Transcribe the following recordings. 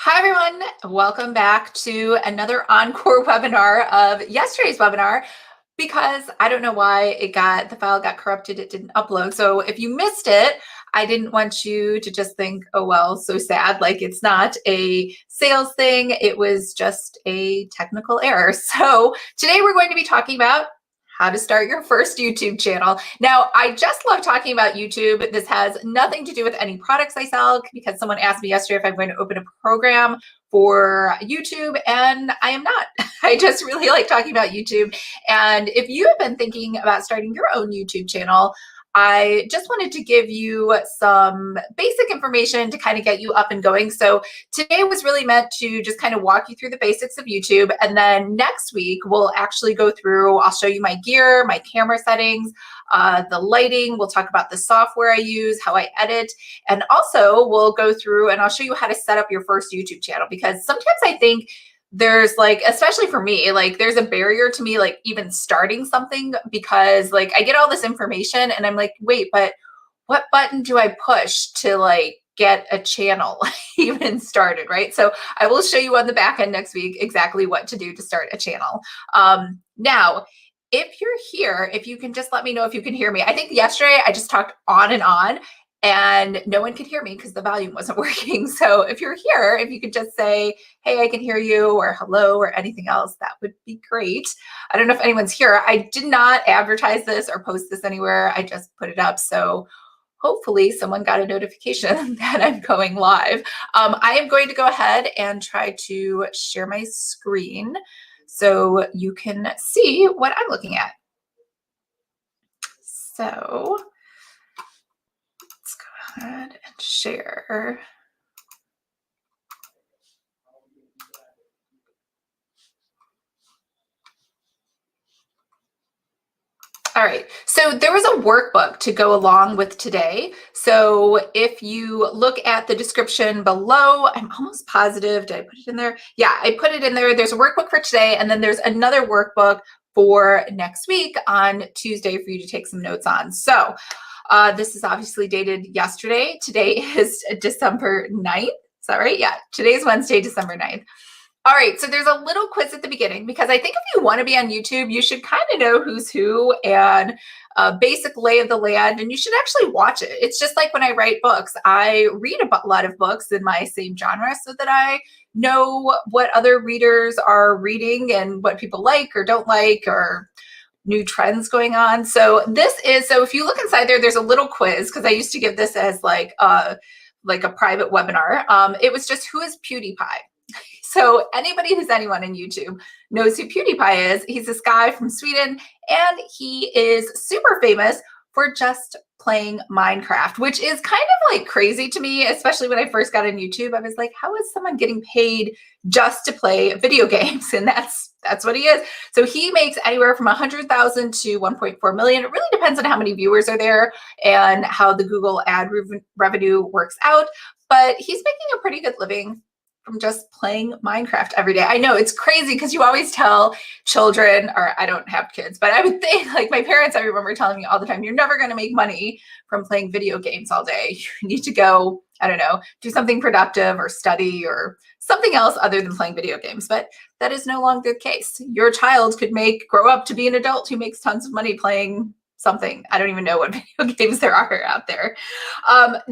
Hi, everyone. Welcome back to another Encore webinar of yesterday's webinar because I don't know why the file got corrupted. It didn't upload. So if you missed it, I didn't want you to just think, oh, well, so sad. Like it's not a sales thing. It was just a technical error. So today we're going to be talking about how to start your first YouTube channel. Now, I just love talking about YouTube. This has nothing to do with any products I sell because someone asked me yesterday if I'm going to open a program for YouTube, and I am not. I just really like talking about YouTube. And if you have been thinking about starting your own YouTube channel, I just wanted to give you some basic information to kind of get you up and going. So today was really meant to just kind of walk you through the basics of YouTube. And then next week, we'll actually go through, I'll show you my gear, my camera settings, the lighting. We'll talk about the software I use, how I edit. And also we'll go through and I'll show you how to set up your first YouTube channel, because sometimes I think there's like, especially for me, like there's a barrier to me, like even starting something, because like I get all this information and I'm like, wait, but what button do I push to like get a channel even started, right? So I will show you on the back end next week exactly what to do to start a channel. Now, if you're here, if you can just let me know if you can hear me. I think yesterday I just talked on and no one could hear me because the volume wasn't working. So if you're here, if you could just say, hey, I can hear you, or hello, or anything else, that would be great. I don't know if anyone's here. I did not advertise this or post this anywhere. I just put it up. So hopefully someone got a notification that I'm going live. I am going to go ahead and try to share my screen so you can see what I'm looking at. So let's go ahead and share. All right, so there was a workbook to go along with today. So if you look at the description below, I'm almost positive, did I put it in there? Yeah, I put it in there. There's a workbook for today, and then there's another workbook for next week on Tuesday for you to take some notes on. So this is obviously dated yesterday. Today is December 9th. Is that right? Yeah, today's Wednesday, December 9th. All right, so there's a little quiz at the beginning, because I think if you want to be on YouTube, you should kind of know who's who and a basic lay of the land, and you should actually watch it. It's just like when I write books. I read a lot of books in my same genre so that I know what other readers are reading and what people like or don't like, or new trends going on. So if you look inside there, there's a little quiz, because I used to give this as like a private webinar. It was just, who is PewDiePie? So anybody who's anyone in YouTube knows who PewDiePie is. He's this guy from Sweden, and he is super famous for just playing Minecraft, which is kind of like crazy to me, especially when I first got on YouTube. I was like, how is someone getting paid just to play video games? And that's what he is. So he makes anywhere from 100,000 to 1.4 million. It really depends on how many viewers are there and how the Google ad revenue works out. But he's making a pretty good living from just playing Minecraft every day. I know it's crazy, because you always tell children, or I don't have kids, but I would think, like my parents, I remember telling me all the time, you're never going to make money from playing video games all day. You need to go, I don't know, do something productive or study or something else other than playing video games. But that is no longer the case. Your child could grow up to be an adult who makes tons of money playing something. I don't even know what video games there are out there.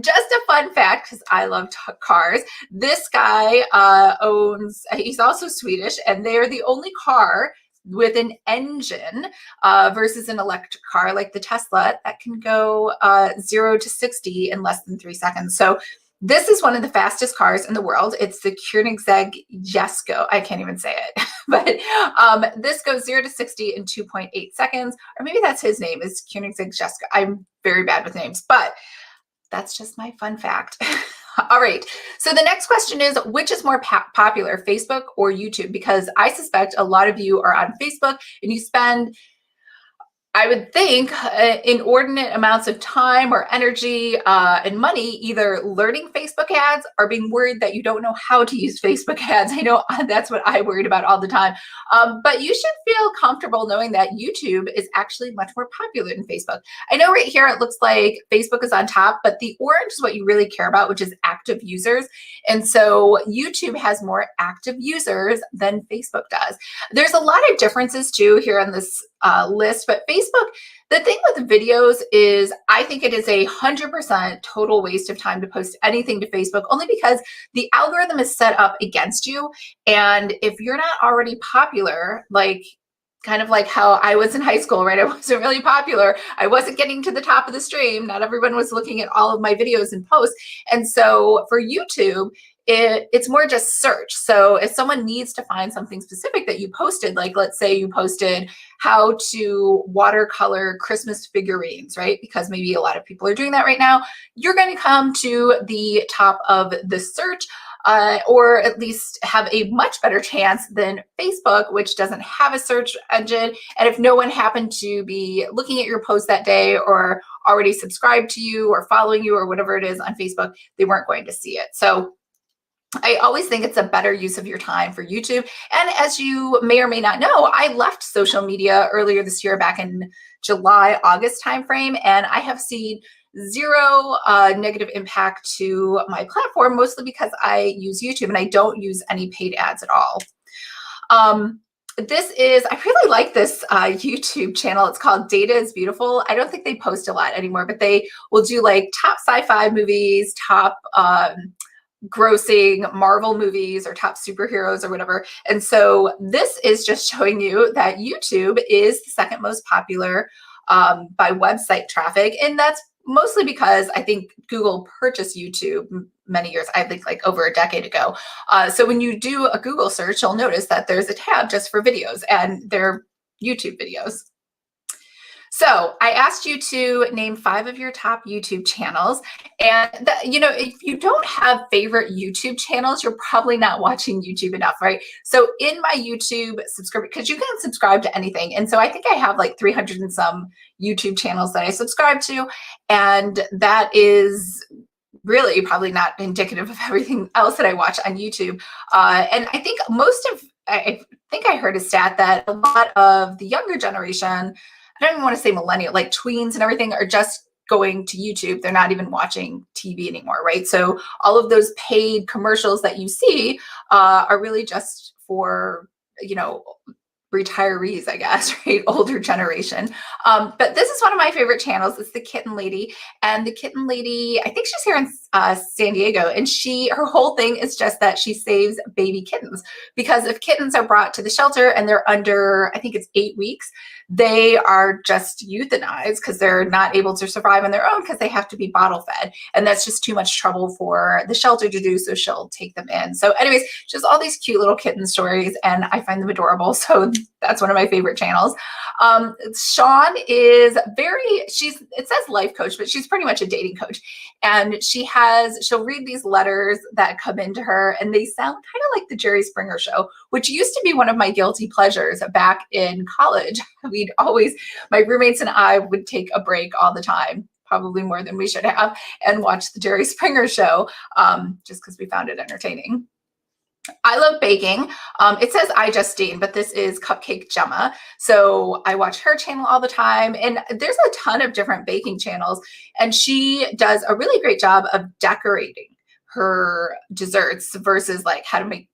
Just a fun fact, because I love cars. This guy he's also Swedish, and they're the only car with an engine versus an electric car like the Tesla that can go 0 to 60 in less than 3 seconds. So this is one of the fastest cars in the world. It's the Koenigsegg Jesko. I can't even say it, but this goes 0 to 60 in 2.8 seconds, or maybe that's his name, is Koenigsegg Jesko. I'm very bad with names, but that's just my fun fact. All right, so the next question is, which is more popular, Facebook or YouTube? Because I suspect a lot of you are on Facebook and you spend I would think inordinate amounts of time or energy and money either learning Facebook ads or being worried that you don't know how to use Facebook ads. I know that's what I worried about all the time. But you should feel comfortable knowing that YouTube is actually much more popular than Facebook. I know right here it looks like Facebook is on top, but the orange is what you really care about, which is active users. And so YouTube has more active users than Facebook does. There's a lot of differences too here on this list, but Facebook, the thing with videos is I think it is 100% total waste of time to post anything to Facebook, only because the algorithm is set up against you. And if you're not already popular, like kind of like how I was in high school, right? I wasn't really popular. I wasn't getting to the top of the stream. Not everyone was looking at all of my videos and posts. And so for YouTube, it's more just search. So if someone needs to find something specific that you posted, like let's say you posted how to watercolor Christmas figurines, right? Because maybe a lot of people are doing that right now, you're going to come to the top of the search. Or at least have a much better chance than Facebook, which doesn't have a search engine. And if no one happened to be looking at your post that day or already subscribed to you or following you or whatever it is on Facebook, they weren't going to see it. So I always think it's a better use of your time for YouTube. And as you may or may not know, I left social media earlier this year, back in July, August timeframe, and I have seen zero negative impact to my platform, mostly because I use YouTube and I don't use any paid ads at all. I really like this YouTube channel. It's called Data is Beautiful. I don't think they post a lot anymore, but they will do like top sci-fi movies, top grossing Marvel movies or top superheroes or whatever. And so this is just showing you that YouTube is the second most popular by website traffic. And that's mostly because I think Google purchased YouTube many years, I think like over a decade ago. So when you do a Google search, you'll notice that there's a tab just for videos, and they're YouTube videos. So I asked you to name 5 of your top YouTube channels. And, if you don't have favorite YouTube channels, you're probably not watching YouTube enough, right? So in my YouTube subscription, because you can subscribe to anything. And so I think I have like 300 and some YouTube channels that I subscribe to. And that is really probably not indicative of everything else that I watch on YouTube. And I think I think I heard a stat that a lot of the younger generation, I don't even want to say millennial, like tweens and everything, are just going to YouTube. They're not even watching TV anymore, right? So all of those paid commercials that you see are really just for, retirees, I guess, right? Older generation. But this is one of my favorite channels. It's the Kitten Lady. And the Kitten Lady, I think she's here in San Diego. And her whole thing is just that she saves baby kittens. Because if kittens are brought to the shelter and they're under, I think it's 8 weeks, they are just euthanized because they're not able to survive on their own because they have to be bottle fed. And that's just too much trouble for the shelter to do. So she'll take them in. So anyways, just all these cute little kitten stories, and I find them adorable. So that's one of my favorite channels. Sean is it says life coach, but she's pretty much a dating coach. And she'll read these letters that come into her, and they sound kind of like the Jerry Springer Show, which used to be one of my guilty pleasures back in college. My roommates and I would take a break all the time, probably more than we should have, and watch the Jerry Springer Show just because we found it entertaining. I love baking. It says iJustine, but this is Cupcake Gemma. So I watch her channel all the time, and there's a ton of different baking channels, and she does a really great job of decorating her desserts versus like how to make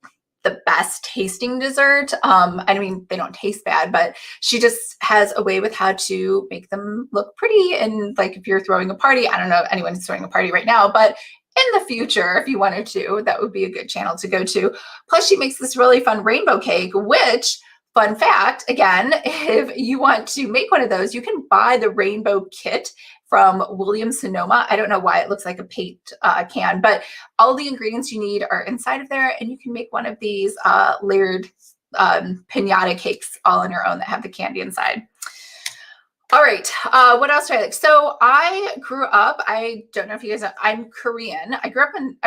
the best tasting dessert. I mean, they don't taste bad, but she just has a way with how to make them look pretty. And like if you're throwing a party, I don't know if anyone's throwing a party right now, but in the future, if you wanted to, that would be a good channel to go to. Plus, she makes this really fun rainbow cake, which, fun fact, again, if you want to make one of those, you can buy the rainbow kit from Williams-Sonoma. I don't know why it looks like a paint can, but all the ingredients you need are inside of there, and you can make one of these layered piñata cakes all on your own that have the candy inside. All right. What else do I like? So I grew up, I don't know if you guys know, I'm Korean. I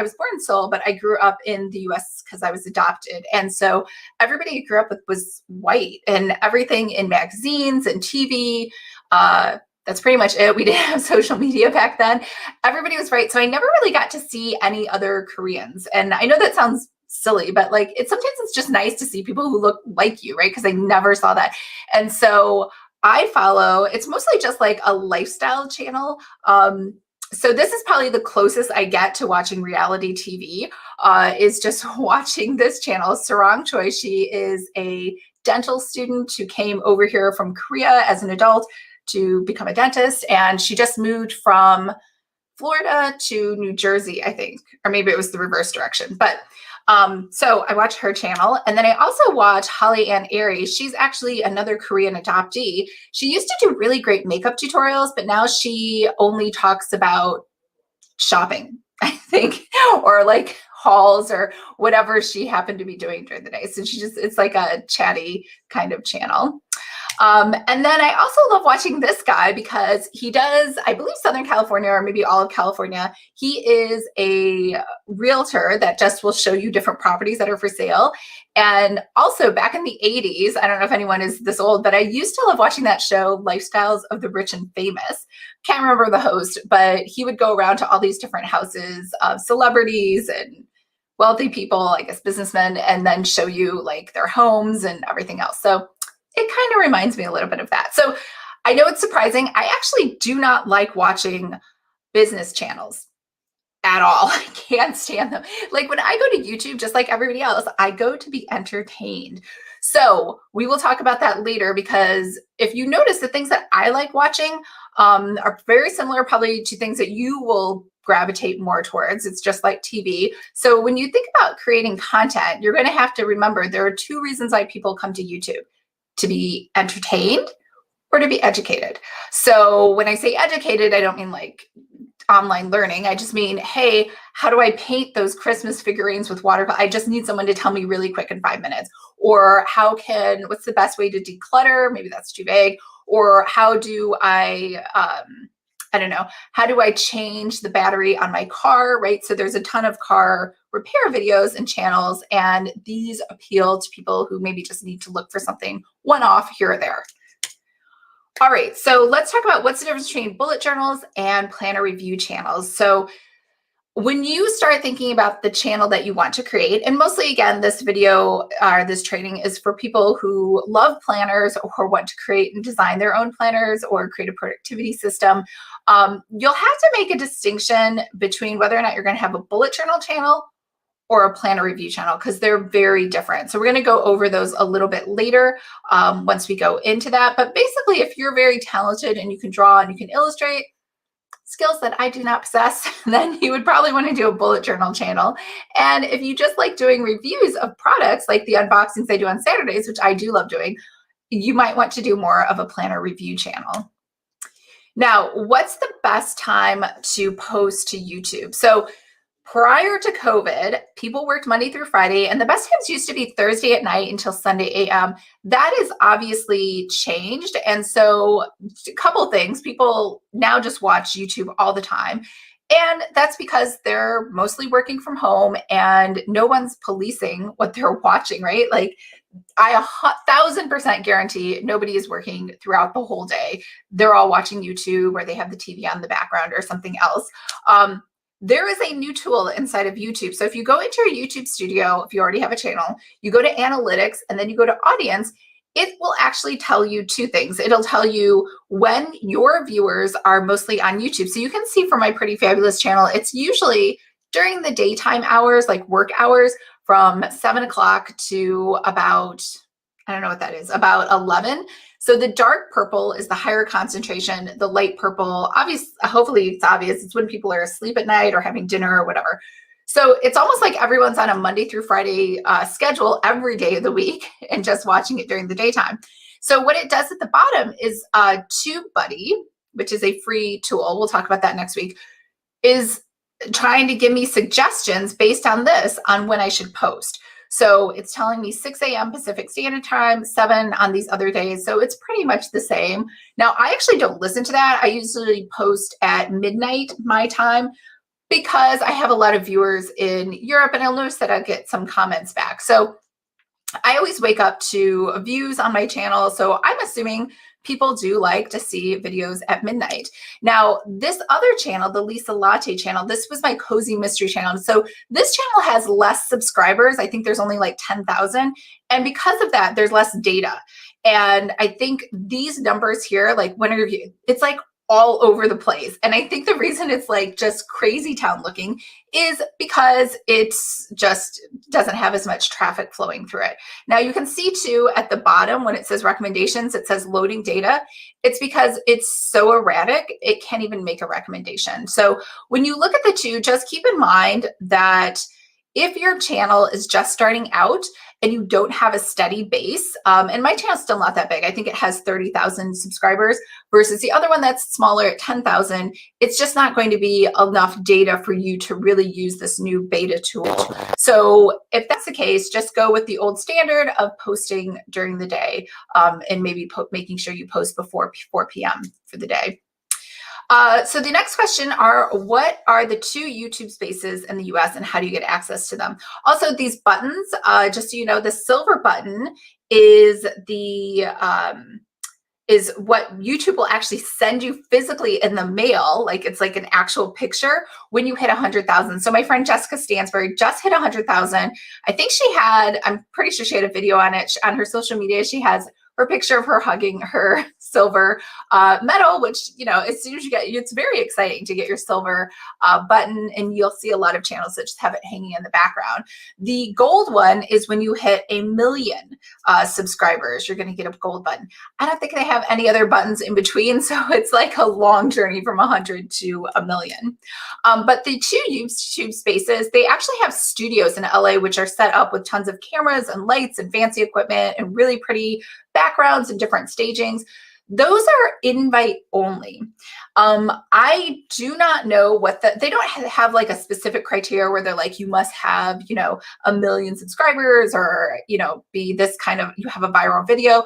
was born in Seoul, but I grew up in the US because I was adopted. And so everybody I grew up with was white, and everything in magazines and TV. That's pretty much it. We didn't have social media back then. Everybody was white. So I never really got to see any other Koreans. And I know that sounds silly, but like sometimes it's just nice to see people who look like you, right? Because I never saw that. And so it's mostly just like a lifestyle channel. So this is probably the closest I get to watching reality TV, is just watching this channel. Sarang Choi, she is a dental student who came over here from Korea as an adult to become a dentist. And she just moved from Florida to New Jersey, I think, or maybe it was the reverse direction. But so I watch her channel. And then I also watch Holly Ann Airy. She's actually another Korean adoptee. She used to do really great makeup tutorials, but now she only talks about shopping, I think, or like hauls or whatever she happened to be doing during the day. So it's like a chatty kind of channel. And then I also love watching this guy because he does, I believe, Southern California or maybe all of California. He is a realtor that just will show you different properties that are for sale. And also back in the 80s, I don't know if anyone is this old, but I used to love watching that show, Lifestyles of the Rich and Famous. Can't remember the host, but he would go around to all these different houses of celebrities and wealthy people, I guess businessmen, and then show you like their homes and everything else. So it kind of reminds me a little bit of that. So I know it's surprising. I actually do not like watching business channels at all. I can't stand them. Like when I go to YouTube, just like everybody else, I go to be entertained. So we will talk about that later, because if you notice, the things that I like watching are very similar probably to things that you will gravitate more towards. It's just like TV. So when you think about creating content, you're going to have to remember there are two reasons why people come to YouTube: to be entertained or to be educated. So when I say educated, I don't mean like online learning. I just mean, hey, how do I paint those Christmas figurines with watercolor? I just need someone to tell me really quick in 5 minutes. Or what's the best way to declutter? Maybe that's too vague. Or how do I don't know, how do I change the battery on my car, right? So there's a ton of car repair videos and channels, and these appeal to people who maybe just need to look for something one-off here or there. All right, so let's talk about what's the difference between bullet journals and planner review channels. So when you start thinking about the channel that you want to create, and mostly again, this video or this training is for people who love planners or want to create and design their own planners or create a productivity system, you'll have to make a distinction between whether or not you're going to have a bullet journal channel or a planner review channel, because they're very different. So we're going to go over those a little bit later once we go into that. But basically, if you're very talented and you can draw and you can illustrate, skills that I do not possess, then you would probably want to do a bullet journal channel. And if you just like doing reviews of products, like the unboxings I do on Saturdays, which I do love doing, you might want to do more of a planner review channel. Now, what's the best time to post to YouTube? So prior to COVID, people worked Monday through Friday, and the best times used to be Thursday at night until Sunday a.m. That is obviously changed. And so a couple things, people now just watch YouTube all the time. And that's because they're mostly working from home and no one's policing what they're watching, right? Like I 1,000% guarantee nobody is working throughout the whole day. They're all watching YouTube, or they have the TV on the background or something else. There is a new tool inside of YouTube. So if you go into your YouTube studio, if you already have a channel, you go to analytics and then you go to audience, it will actually tell you two things. It'll tell you when your viewers are mostly on YouTube. So you can see for my Pretty Fabulous channel, it's usually during the daytime hours, like work hours, from 7 o'clock to about, I don't know what that is, about 11. So the dark purple is the higher concentration. The light purple, hopefully it's obvious, it's when people are asleep at night or having dinner or whatever. So it's almost like everyone's on a Monday through Friday schedule every day of the week and just watching it during the daytime. So what it does at the bottom is TubeBuddy, which is a free tool, we'll talk about that next week, is trying to give me suggestions based on this on when I should post. So it's telling me 6 a.m. Pacific Standard Time, 7 on these other days. So it's pretty much the same. Now, I actually don't listen to that. I usually post at midnight my time because I have a lot of viewers in Europe, and I'll notice that I get some comments back. So I always wake up to views on my channel. So I'm assuming people do like to see videos at midnight. Now, this other channel, the Lisa Latte channel, this was my cozy mystery channel. So this channel has less subscribers. I think there's only like 10,000. And because of that, there's less data. And I think these numbers here, like when it's like all over the place. And I think the reason it's like just crazy town looking is because it's just doesn't have as much traffic flowing through it. Now you can see too at the bottom when it says recommendations, it says loading data. It's because it's so erratic, it can't even make a recommendation. So when you look at the two, just keep in mind that if your channel is just starting out and you don't have a steady base, and my channel's still not that big, I think it has 30,000 subscribers versus the other one that's smaller at 10,000, it's just not going to be enough data for you to really use this new beta tool. So if that's the case, just go with the old standard of posting during the day, and maybe making sure you post before 4 p.m. for the day. So the next question are, what are the 2 YouTube spaces in the US and how do you get access to them? Also, these buttons, just so you know, the silver button is is what YouTube will actually send you physically in the mail. Like it's like an actual picture when you hit 100,000. So my friend Jessica Stansbury just hit 100,000. I think I'm pretty sure she had a video on it on her social media. She has her picture of her hugging her silver medal, which, you know, as soon as you get, it's very exciting to get your silver button, and you'll see a lot of channels that just have it hanging in the background. The gold one is when you hit 1 million subscribers, you're going to get a gold button. I don't think they have any other buttons in between, so it's like a long journey from 100 to 1 million. But the 2 YouTube spaces, they actually have studios in LA, which are set up with tons of cameras and lights and fancy equipment and really pretty backgrounds and different stagings. Those are invite only. I do not know what they don't have like a specific criteria where they're like, you must have, you know, 1 million subscribers or, you know, be this kind of, you have a viral video.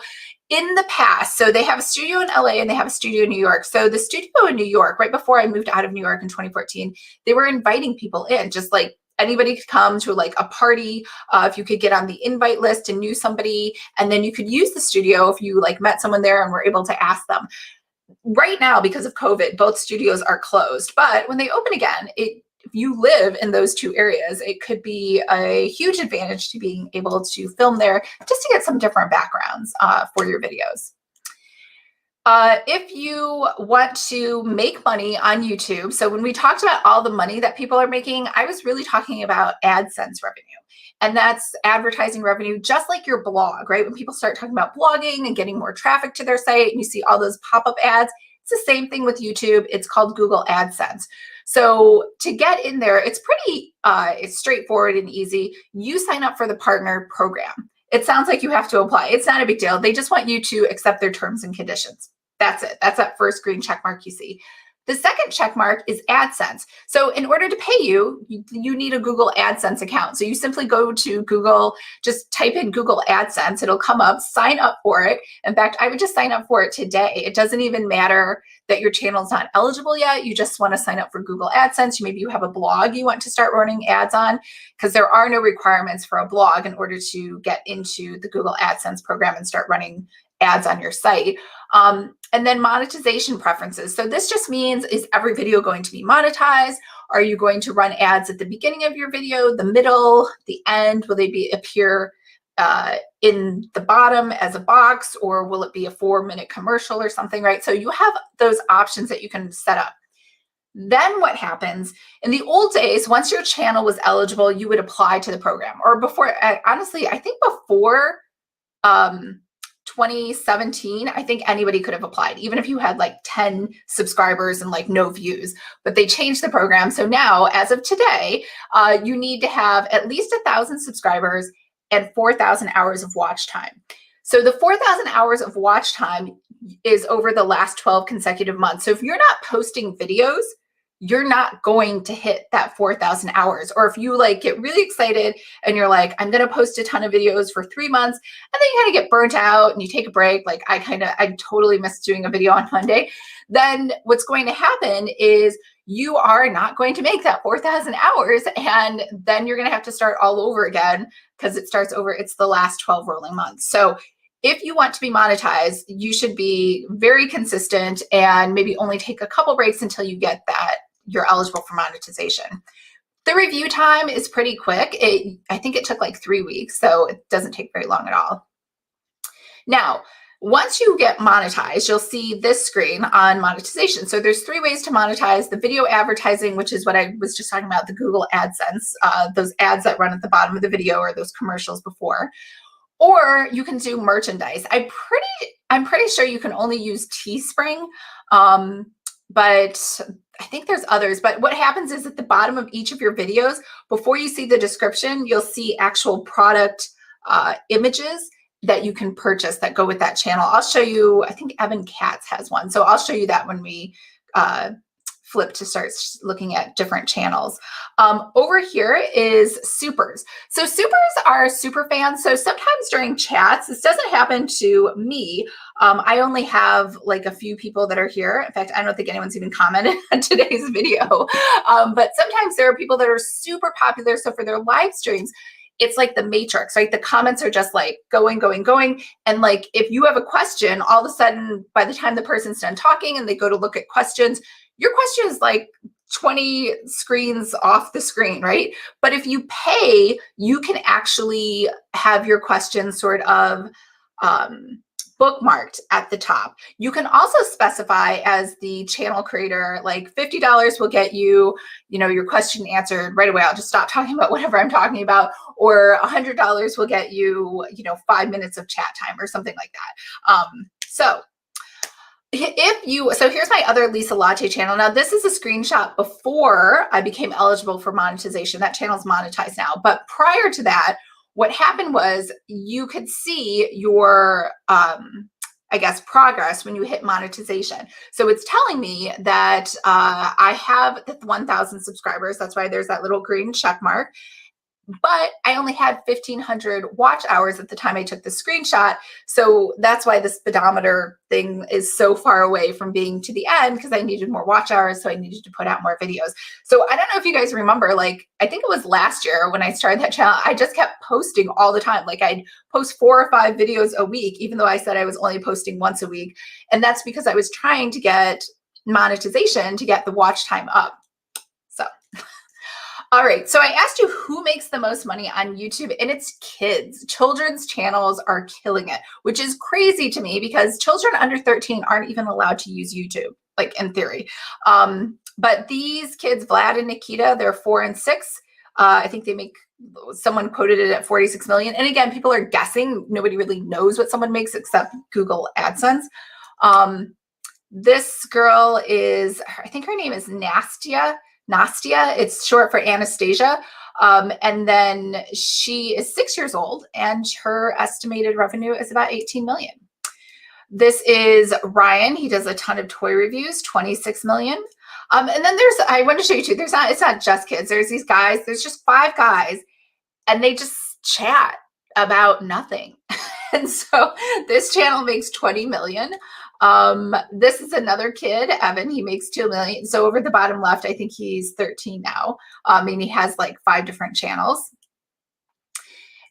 In the past, so they have a studio in LA and they have a studio in New York. So the studio in New York, right before I moved out of New York in 2014, they were inviting people in, just like anybody could come to like a party. If you could get on the invite list and knew somebody, and then you could use the studio if you like met someone there and were able to ask them. Right now, because of COVID, both studios are closed, but when they open again, if you live in those 2 areas, it could be a huge advantage to being able to film there just to get some different backgrounds for your videos. If you want to make money on YouTube, so when we talked about all the money that people are making, I was really talking about AdSense revenue. And that's advertising revenue, just like your blog, right? When people start talking about blogging and getting more traffic to their site, and you see all those pop-up ads, it's the same thing with YouTube. It's called Google AdSense. So to get in there, it's pretty it's straightforward and easy. You sign up for the partner program. It sounds like you have to apply. It's not a big deal. They just want you to accept their terms and conditions. That's it. That's that first green check mark you see. The second check mark is AdSense. So in order to pay you, you need a Google AdSense account. So you simply go to Google, just type in Google AdSense. It'll come up, sign up for it. In fact, I would just sign up for it today. It doesn't even matter that your channel's not eligible yet. You just want to sign up for Google AdSense. Maybe you have a blog you want to start running ads on, because there are no requirements for a blog in order to get into the Google AdSense program and start running ads on your site. And then monetization preferences. So this just means, is every video going to be monetized? Are you going to run ads at the beginning of your video, the middle, the end? Will they appear in the bottom as a box, or will it be a 4-minute commercial or something, right? So you have those options that you can set up. Then what happens, in the old days, once your channel was eligible, you would apply to the program. Or before, honestly, I think before 2017, I think anybody could have applied, even if you had like 10 subscribers and like no views. But they changed the program. So now, as of today, you need to have at least 1,000 subscribers and 4,000 hours of watch time. So the 4,000 hours of watch time is over the last 12 consecutive months. So if you're not posting videos, you're not going to hit that 4,000 hours. Or if you like get really excited and you're like, I'm going to post a ton of videos for 3 months, and then you kind of get burnt out and you take a break. Like I totally missed doing a video on Monday. Then what's going to happen is you are not going to make that 4,000 hours. And then you're going to have to start all over again, because it starts over. It's the last 12 rolling months. So if you want to be monetized, you should be very consistent and maybe only take a couple breaks until you get that you're eligible for monetization. The review time is pretty quick. I think it took like 3 weeks, so it doesn't take very long at all. Now, once you get monetized, you'll see this screen on monetization. So there's 3 ways to monetize: the video advertising, which is what I was just talking about, the Google AdSense, those ads that run at the bottom of the video, or those commercials before. Or you can do merchandise. I'm pretty sure you can only use Teespring, but I think there's others. But what happens is at the bottom of each of your videos, before you see the description, you'll see actual product images that you can purchase that go with that channel. I'll show you, I think Evan Katz has one. So I'll show you that when we flip to start looking at different channels. Over here is supers. So supers are super fans. So sometimes during chats, this doesn't happen to me. I only have like a few people that are here. In fact, I don't think anyone's even commented on today's video. But sometimes there are people that are super popular. So for their live streams, it's like the Matrix, right? The comments are just like going, going, going. And like, if you have a question, all of a sudden, by the time the person's done talking and they go to look at questions, your question is like 20 screens off the screen, right? But if you pay, you can actually have your question sort of bookmarked at the top. You can also specify as the channel creator, like $50 will get you, your question answered right away. I'll just stop talking about whatever I'm talking about. Or $100 will get you, 5 minutes of chat time or something like that. So here's my other Lisa Latte channel. Now, this is a screenshot before I became eligible for monetization. That channel's monetized now. But prior to that, what happened was you could see your, progress when you hit monetization. So it's telling me that I have the 1,000 subscribers. That's why there's that little green check mark. But I only had 1,500 watch hours at the time I took the screenshot. So that's why the speedometer thing is so far away from being to the end, because I needed more watch hours. So I needed to put out more videos. So I don't know if you guys remember, like, I think it was last year when I started that channel, I just kept posting all the time. Like, I'd post 4 or 5 videos a week, even though I said I was only posting once a week. And that's because I was trying to get monetization to get the watch time up. So all right, so I asked you who makes the most money on YouTube, and it's kids. Children's channels are killing it, which is crazy to me because children under 13 aren't even allowed to use YouTube, like in theory. But these kids, Vlad and Nikita, they're 4 and 6. I think they make, someone quoted it at 46 million. And again, people are guessing. Nobody really knows what someone makes except Google AdSense. This girl is, I think her name is Nastia. It's short for Anastasia. And then she is 6 years old and her estimated revenue is about 18 million. This is Ryan. He does a ton of toy reviews, 26 million. And then I want to show you too, it's not just kids. There's these guys, there's just 5 guys and they just chat about nothing. And so this channel makes 20 million. This is another kid, Evan. He makes 2 million. So over the bottom left, I think he's 13 now. And he has like 5 different channels.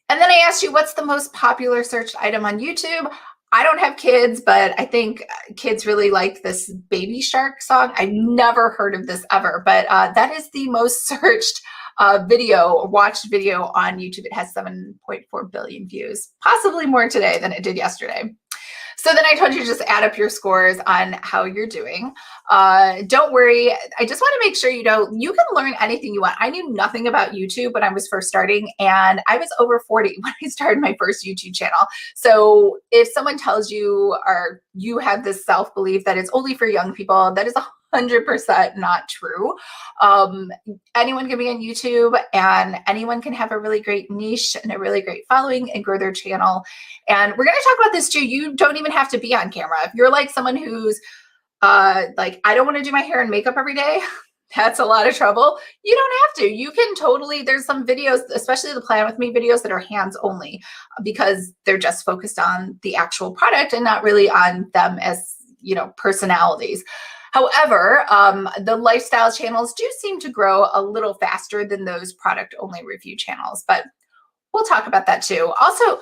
And then I asked you, what's the most popular searched item on YouTube? I don't have kids, but I think kids really like this Baby Shark song. I've never heard of this ever, but that is the most searched watched video on YouTube. It has 7.4 billion views, possibly more today than it did yesterday. So then I told you to just add up your scores on how you're doing. Don't worry. I just want to make sure you can learn anything you want. I knew nothing about YouTube when I was first starting, and I was over 40 when I started my first YouTube channel. So if someone tells you or you have this self-belief that it's only for young people, that is 100% not true. Anyone can be on YouTube and anyone can have a really great niche and a really great following and grow their channel. And we're going to talk about this too. You don't even have to be on camera. If you're like someone who's like, I don't want to do my hair and makeup every day, that's a lot of trouble. You don't have to. You can totally, there's some videos, especially the Plan With Me videos, that are hands only because they're just focused on the actual product and not really on them as, personalities. However, the lifestyle channels do seem to grow a little faster than those product only review channels, but we'll talk about that too. Also,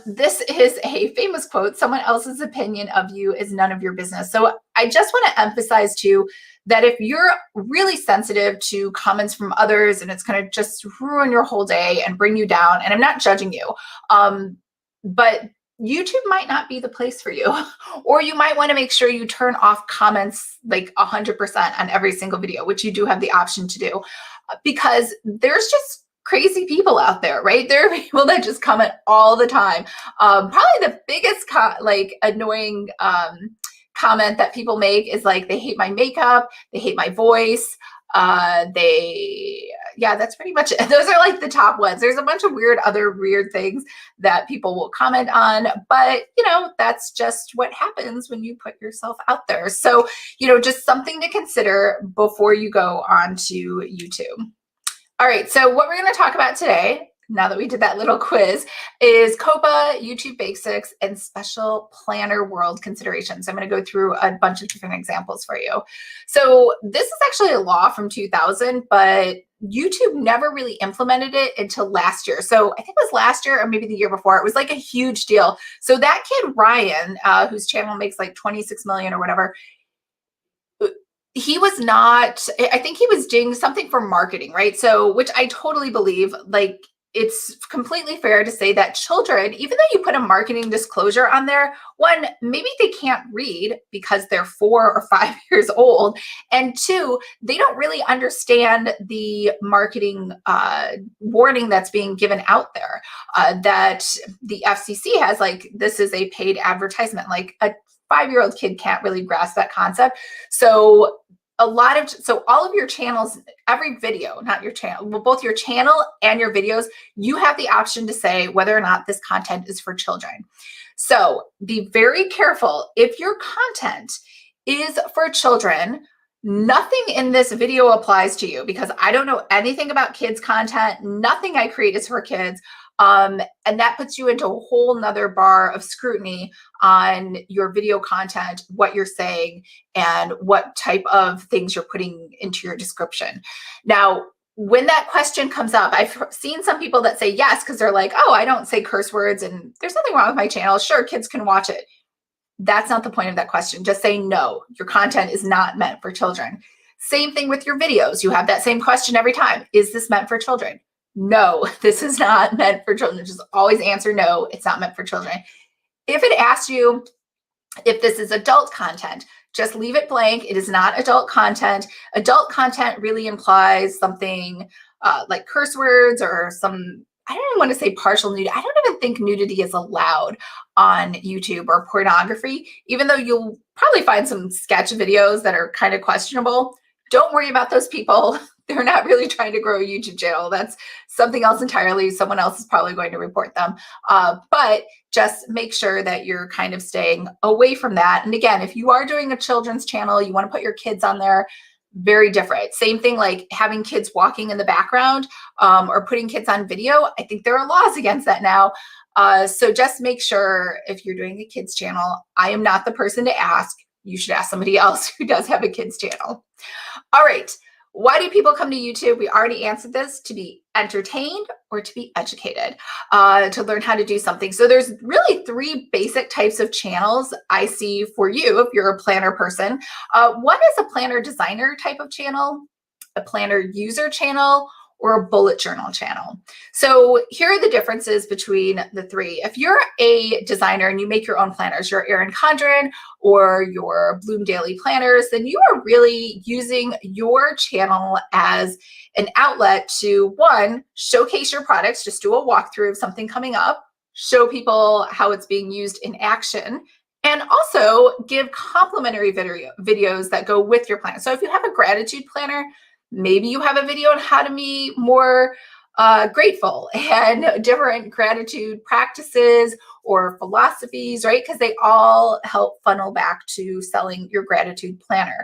this is a famous quote: someone else's opinion of you is none of your business. So I just want to emphasize too, that if you're really sensitive to comments from others and it's going to just ruin your whole day and bring you down, and I'm not judging you, but YouTube might not be the place for you. Or you might want to make sure you turn off comments like 100% on every single video, which you do have the option to do, because there's just crazy people out there, right? There are people that just comment all the time. Probably the biggest annoying comment that people make is like, they hate my makeup, they hate my voice, that's pretty much it. Those are like the top ones. There's a bunch of other weird things that people will comment on, but that's just what happens when you put yourself out there. So, just something to consider before you go onto YouTube. All right, so what we're going to talk about today, now that we did that little quiz, is COPA, YouTube basics, and special planner world considerations. I'm going to go through a bunch of different examples for you. So this is actually a law from 2000, but YouTube never really implemented it until last year. So I think it was last year or maybe the year before. It was like a huge deal. So that kid, Ryan, whose channel makes like 26 million or whatever, he was not, I think he was doing something for marketing, right? So, which I totally believe, like, it's completely fair to say that children, even though you put a marketing disclosure on there, one, maybe they can't read because they're 4 or 5 years old. And two, they don't really understand the marketing warning that's being given out there, that the FCC has, like, this is a paid advertisement. Like, a 5-year-old kid can't really grasp that concept. So all of your channels, every video, not your channel, well, both your channel and your videos, you have the option to say whether or not this content is for children. So be very careful. If your content is for children, nothing in this video applies to you, because I don't know anything about kids content. Nothing I create is for kids. And that puts you into a whole nother bar of scrutiny on your video content, what you're saying, and what type of things you're putting into your description. Now, when that question comes up, I've seen some people that say yes, because they're like, oh, I don't say curse words and there's nothing wrong with my channel. Sure, kids can watch it. That's not the point of that question. Just say no, your content is not meant for children. Same thing with your videos. You have that same question every time. Is this meant for children? No, this is not meant for children. Just always answer no, it's not meant for children. If it asks you if this is adult content, just leave it blank. It is not adult content. Adult content really implies something like curse words or some, I don't even want to say partial nudity. I don't even think nudity is allowed on YouTube, or pornography, even though you'll probably find some sketch videos that are kind of questionable. Don't worry about those people. They're not really trying to grow a YouTube channel. That's something else entirely. Someone else is probably going to report them. But just make sure that you're kind of staying away from that. And again, if you are doing a children's channel, you want to put your kids on there, very different. Same thing like having kids walking in the background, or putting kids on video. I think there are laws against that now. So just make sure if you're doing a kids channel, I am not the person to ask. You should ask somebody else who does have a kids channel. All right. Why do people come to YouTube? We already answered this: to be entertained or to be educated, to learn how to do something. So there's really 3 basic types of channels I see for you if you're a planner person. One is a planner designer type of channel, a planner user channel, or a bullet journal channel. So here are the differences between the 3. If you're a designer and you make your own planners, your Erin Condren or your Bloom Daily planners, then you are really using your channel as an outlet to, one, showcase your products, just do a walkthrough of something coming up, show people how it's being used in action, and also give complimentary videos that go with your planner. So if you have a gratitude planner, maybe you have a video on how to be more grateful and different gratitude practices or philosophies, right? Because they all help funnel back to selling your gratitude planner.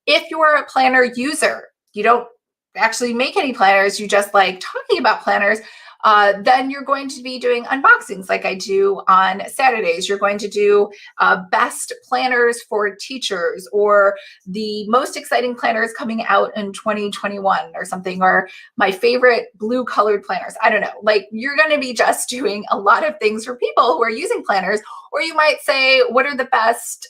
If you're a planner user, you don't actually make any planners, you just like talking about planners, then you're going to be doing unboxings like I do on Saturdays. You're going to do best planners for teachers, or the most exciting planners coming out in 2021 or something, or my favorite blue colored planners. I don't know. Like, you're going to be just doing a lot of things for people who are using planners. Or you might say, what are the best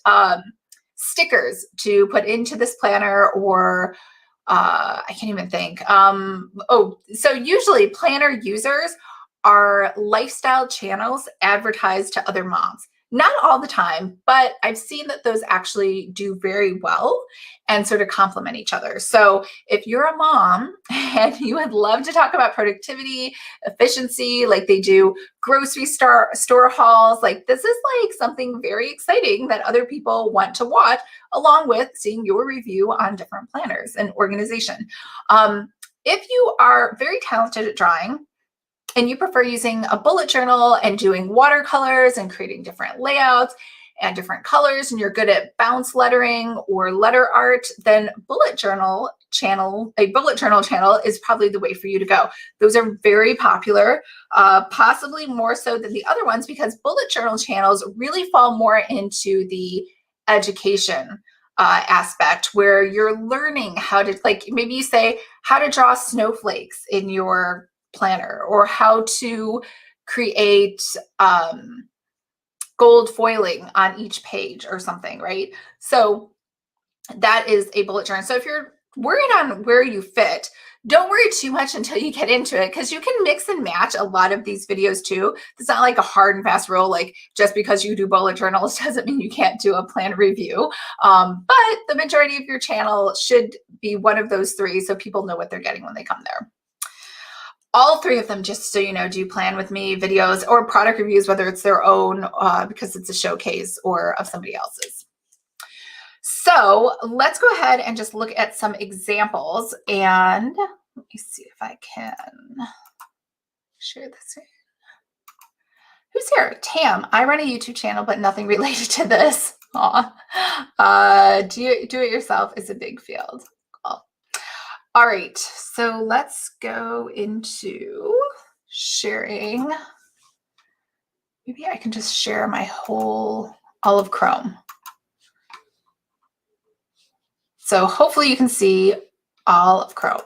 stickers to put into this planner? Or I can't even think. So usually planner users are lifestyle channels advertised to other moms. Not all the time, but I've seen that those actually do very well and sort of complement each other. So if you're a mom and you would love to talk about productivity, efficiency, like they do grocery store hauls, like this is like something very exciting that other people want to watch, along with seeing your review on different planners and organization. If you are very talented at drawing, and you prefer using a bullet journal and doing watercolors and creating different layouts and different colors, and you're good at bounce lettering or letter art, then a bullet journal channel is probably the way for you to go. Those are very popular, possibly more so than the other ones, because bullet journal channels really fall more into the education aspect, where you're learning how to, like, maybe you say how to draw snowflakes in your planner, or how to create gold foiling on each page or something, right? So that is a bullet journal. So if you're worried on where you fit, don't worry too much until you get into it, because you can mix and match a lot of these videos too. It's not like a hard and fast rule, like just because you do bullet journals doesn't mean you can't do a plan review. But the majority of your channel should be one of those three, so people know what they're getting when they come there. All three of them, just so you know, do plan with me videos or product reviews, whether it's their own because it's a showcase or of somebody else's. So let's go ahead and just look at some examples, and let me see if I can share this here. Who's here? Tam. I run a YouTube channel, but nothing related to this. Do it yourself is a big field. Cool. All right, so let's go into sharing. Maybe I can just share my whole, all of Chrome. So hopefully you can see all of Chrome.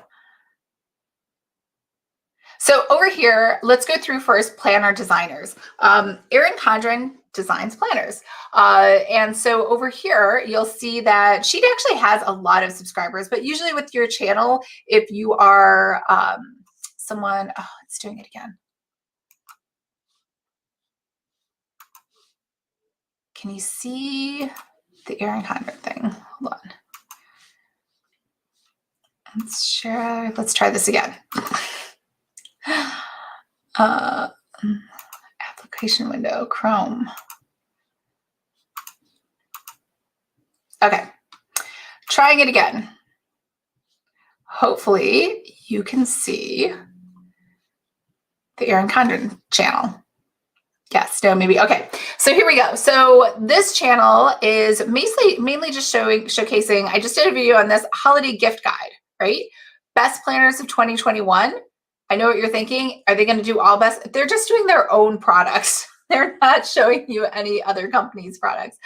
So over here, let's go through first planner designers. Erin Condren designs planners. And so over here, you'll see that she actually has a lot of subscribers, but usually with your channel, if you are someone, oh, it's doing it again. Can you see the Erin Condren thing? Hold on. Let's share, let's try this again. Application window, Chrome. Okay, trying it again. Hopefully you can see the Erin Condren channel. Yes, no, maybe. Okay, so here we go. So this channel is mainly just showcasing, I just did a video on this holiday gift guide, right? Best planners of 2021. I know what you're thinking. Are they going to do all best? They're just doing their own products. They're not showing you any other company's products.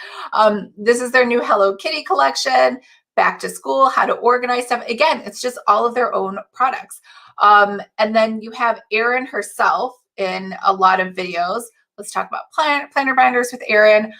This is their new Hello Kitty collection, back to school, how to organize stuff. Again, it's just all of their own products. And then you have Erin herself in a lot of videos. Let's talk about planner binders with Erin.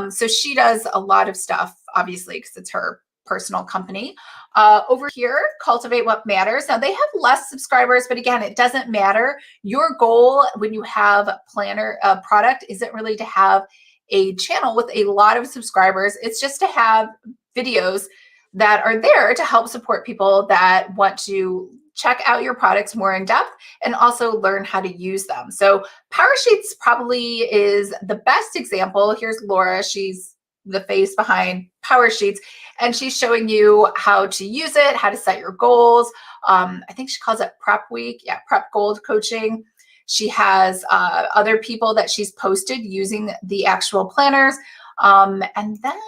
So she does a lot of stuff, obviously, because it's her personal company. Over here, Cultivate What Matters. Now they have less subscribers, but again, it doesn't matter. Your goal when you have planner product isn't really to have a channel with a lot of subscribers. It's just to have videos that are there to help support people that want to check out your products more in depth and also learn how to use them. So PowerSheets probably is the best example. Here's Laura. She's the face behind PowerSheets, and she's showing you how to use it, how to set your goals. I think she calls it Prep Week. Yeah, Prep Gold Coaching. She has other people that she's posted using the actual planners. And then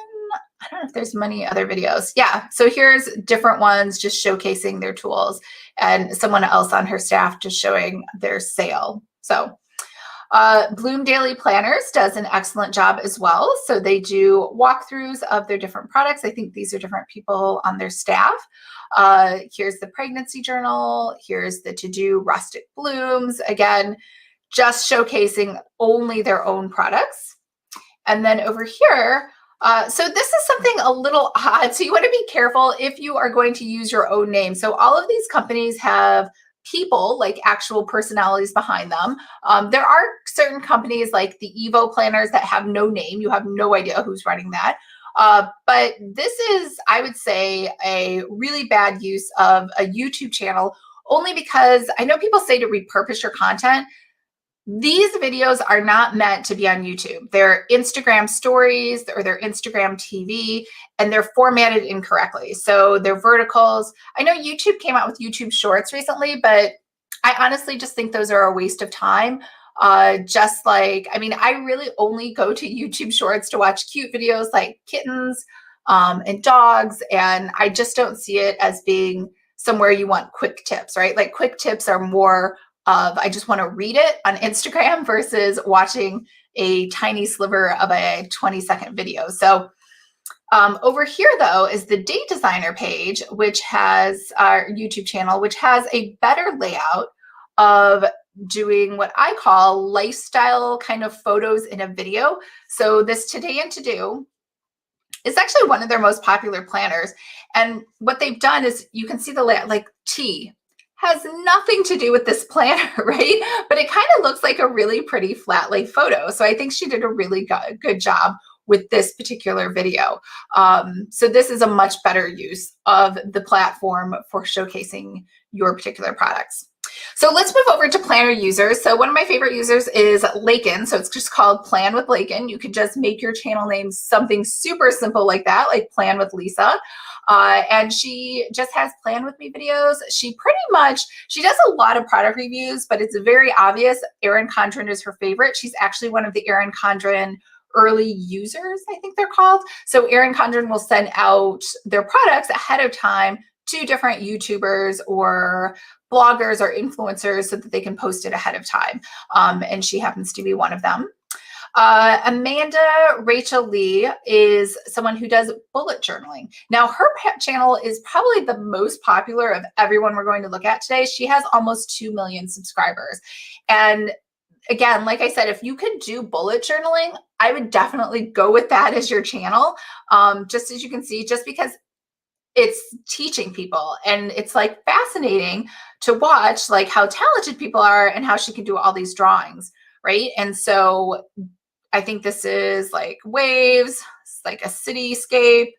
I don't know if there's many other videos. Yeah, so here's different ones just showcasing their tools, and someone else on her staff just showing their sale. So Bloom Daily Planners does an excellent job as well. So they do walkthroughs of their different products. I think these are different people on their staff. Here's the pregnancy journal. Here's the to-do rustic blooms. Again, just showcasing only their own products. And then over here, so this is something a little odd. So you want to be careful if you are going to use your own name. So all of these companies have people, like actual personalities behind them. There are certain companies like the Evo planners that have no name. You have no idea who's running that. But this is, I would say, a really bad use of a YouTube channel, only because I know people say to repurpose your content. These videos are not meant to be on YouTube. They're Instagram stories or they're Instagram TV, and they're formatted incorrectly. So they're verticals. I know YouTube came out with YouTube Shorts recently, but I honestly just think those are a waste of time. Just like, I mean, I really only go to YouTube Shorts to watch cute videos like kittens and dogs, and I just don't see it as being somewhere you want quick tips, right? Like quick tips are more of I just want to read it on Instagram versus watching a tiny sliver of a 20-second video. So over here, though, is the Date Designer page, which has our YouTube channel, which has a better layout of doing what I call lifestyle kind of photos in a video. So this Today and To Do is actually one of their most popular planners. And what they've done is you can see the layout, like tea has nothing to do with this planner, right? But it kind of looks like a really pretty flat lay photo. So I think she did a really good job with this particular video. So this is a much better use of the platform for showcasing your particular products. So let's move over to planner users. So one of my favorite users is Lakin. So it's just called Plan with Lakin. You could just make your channel name something super simple like that, like Plan with Lisa. And she just has Plan With Me videos. She does a lot of product reviews, but it's very obvious Erin Condren is her favorite. She's actually one of the Erin Condren early users, I think they're called. So Erin Condren will send out their products ahead of time to different YouTubers or bloggers or influencers so that they can post it ahead of time. And she happens to be one of them. Amanda Rachel Lee is someone who does bullet journaling. Now, her channel is probably the most popular of everyone we're going to look at today. She has almost 2 million subscribers. And again, like I said, if you could do bullet journaling, I would definitely go with that as your channel. Just as you can see, just because it's teaching people and it's like fascinating to watch like how talented people are and how she can do all these drawings, right? And so I think this is like waves, like a cityscape.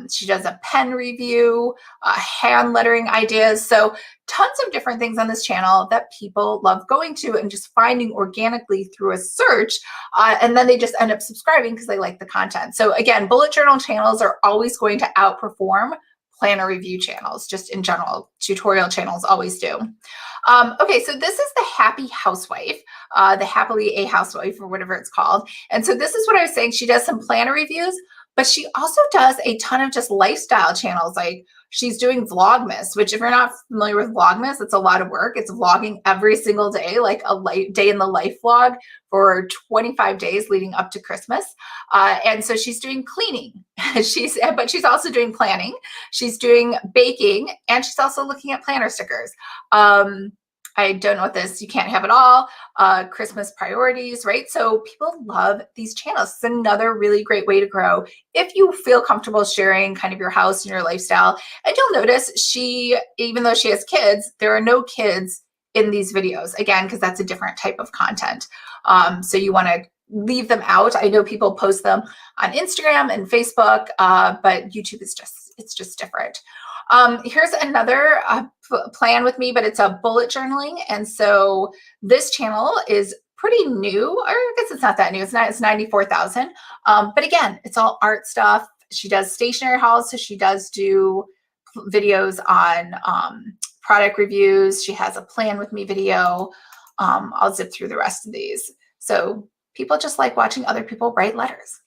She does a pen review, hand lettering ideas. So tons of different things on this channel that people love going to and just finding organically through a search. And then they just end up subscribing because they like the content. So again, bullet journal channels are always going to outperform planner review channels, just in general. Tutorial channels always do. Okay, so this is the Happy Housewife, the Happily a Housewife or whatever it's called. And so this is what I was saying. She does some planner reviews, but she also does a ton of just lifestyle channels. Like she's doing Vlogmas, which if you're not familiar with Vlogmas, it's a lot of work. It's vlogging every single day, like a day in the life vlog for 25 days leading up to Christmas. And so she's doing cleaning. But she's also doing planning. She's doing baking, and she's also looking at planner stickers. I don't know what this, you can't have it all, Christmas priorities, right? So people love these channels. It's another really great way to grow if you feel comfortable sharing kind of your house and your lifestyle. And you'll notice even though she has kids, there are no kids in these videos, again, because that's a different type of content. So you want to leave them out. I know people post them on Instagram and Facebook, but YouTube is just different. Here's another plan with me, but it's a bullet journaling. And so this channel is pretty new, or I guess it's not that new. It's 94,000. But again, it's all art stuff. She does stationery hauls. So she does do videos on product reviews. She has a plan with me video. I'll zip through the rest of these. So people just like watching other people write letters.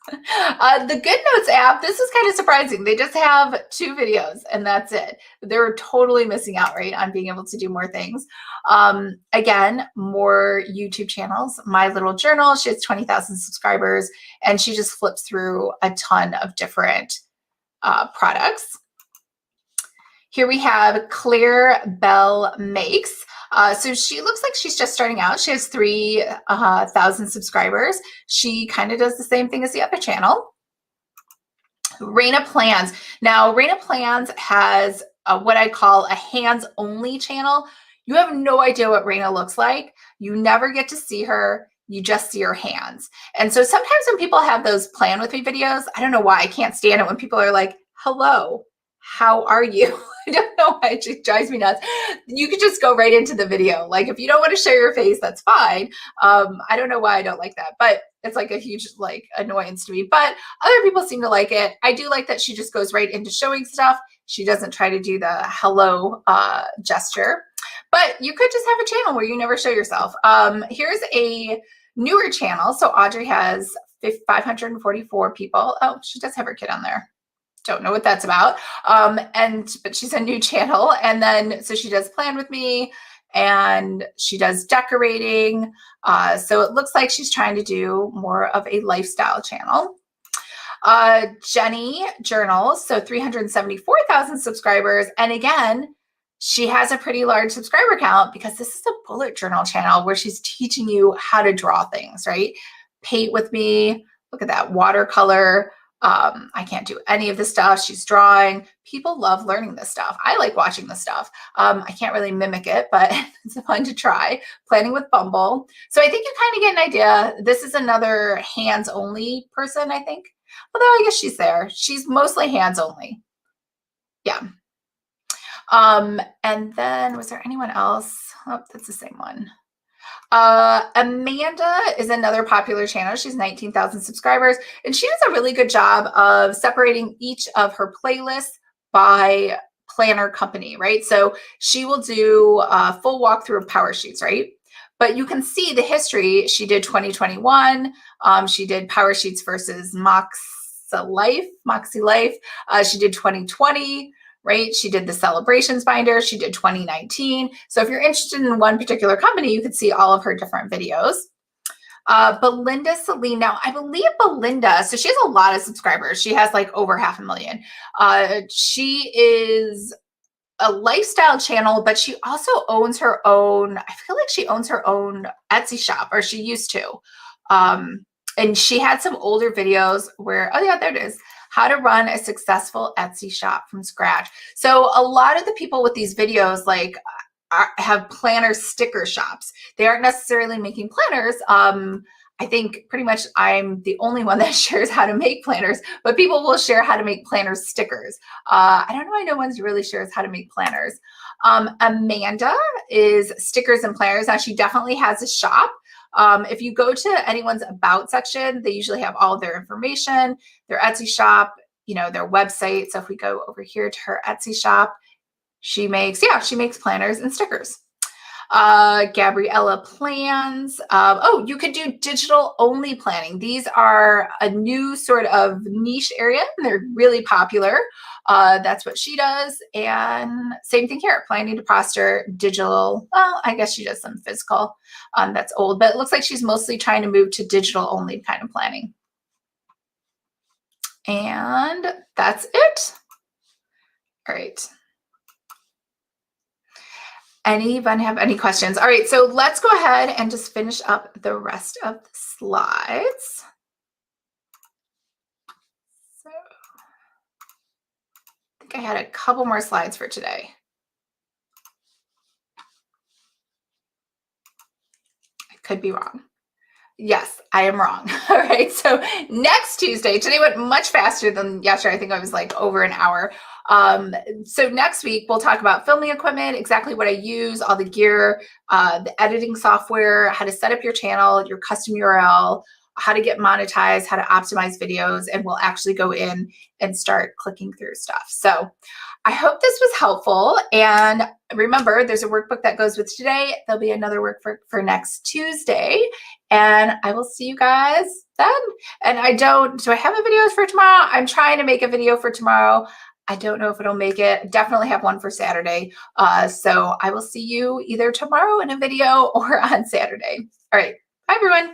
The Good Notes app, this is kind of surprising. They just have 2 videos and that's it. They're totally missing out, right, on being able to do more things. Again, more YouTube channels. My Little Journal, she has 20,000 subscribers and she just flips through a ton of different products. Here we have Claire Bell Makes. So she looks like she's just starting out. She has 3,000 subscribers. She kind of does the same thing as the other channel. Raina Plans. Now, Raina Plans has what I call a hands-only channel. You have no idea what Raina looks like. You never get to see her. You just see her hands. And so sometimes when people have those plan with me videos, I don't know why I can't stand it when people are like, hello, how are you? I don't know why, it just drives me nuts. You could just go right into the video. Like if you don't want to show your face, that's fine. I don't know why I don't like that, but it's like a huge like annoyance to me, but other people seem to like it. I do like that she just goes right into showing stuff. She doesn't try to do the hello gesture, but you could just have a channel where you never show yourself. Here's a newer channel. So Audrey has 544 people. Oh, she does have her kid on there. Don't know what that's about. But she's a new channel. And then, so she does plan with me and she does decorating. So it looks like she's trying to do more of a lifestyle channel. Jenny Journals, so 374,000 subscribers. And again, she has a pretty large subscriber count because this is a bullet journal channel where she's teaching you how to draw things, right? Paint with me. Look at that watercolor. I can't do any of this stuff. She's drawing. People love learning this stuff. I like watching this stuff. I can't really mimic it, but it's fun to try. Planning with Bumble. So I think you kind of get an idea. This is another hands-only person, I think. Although I guess she's there. She's mostly hands-only. Yeah. And then was there anyone else? Oh, that's the same one. Amanda is another popular channel. She's 19,000 subscribers, and she does a really good job of separating each of her playlists by planner company, right? So she will do a full walkthrough of Power Sheets, right? But you can see the history. She did 2021. She did Power Sheets versus Moxie Life. She did 2020. Right? She did the celebrations binder. She did 2019. So if you're interested in one particular company, you could see all of her different videos. Belinda Celine. Now, I believe Belinda, so she has a lot of subscribers. She has like over 500,000. She is a lifestyle channel, but she also owns her own, I feel like she owns her own Etsy shop, or she used to. And she had some older videos where, oh yeah, there it is. How to run a successful Etsy shop from scratch. So a lot of the people with these videos like have planner sticker shops. They aren't necessarily making planners. I think pretty much I'm the only one that shares how to make planners, but people will share how to make planner stickers. I don't know why no one's really shares how to make planners. Amanda is stickers and planners. Now she definitely has a shop. If you go to anyone's about section, they usually have all of their information, their Etsy shop, you know, their website. So if we go over here to her Etsy shop, she makes planners and stickers. Gabriella Plans. Oh, you could do digital only planning. These are a new sort of niche area and they're really popular. That's what she does. And same thing here, planning to prosper digital. Well, I guess she does some physical. That's old, but it looks like she's mostly trying to move to digital only kind of planning. And that's it. All right. Anyone have any questions? All right, so let's go ahead and just finish up the rest of the slides. So I think I had a couple more slides for today. I could be wrong. Yes, I am wrong. All right, so next Tuesday, today went much faster than yesterday. I think I was like over an hour. So next week, we'll talk about filming equipment, exactly what I use, all the gear, the editing software, how to set up your channel, your custom URL, how to get monetized, how to optimize videos, and we'll actually go in and start clicking through stuff. So I hope this was helpful. And remember, there's a workbook that goes with today. There'll be another workbook for next Tuesday. And I will see you guys then. And do I have a video for tomorrow? I'm trying to make a video for tomorrow. I don't know if it'll make it. Definitely have one for Saturday. So I will see you either tomorrow in a video or on Saturday. All right. Bye, everyone.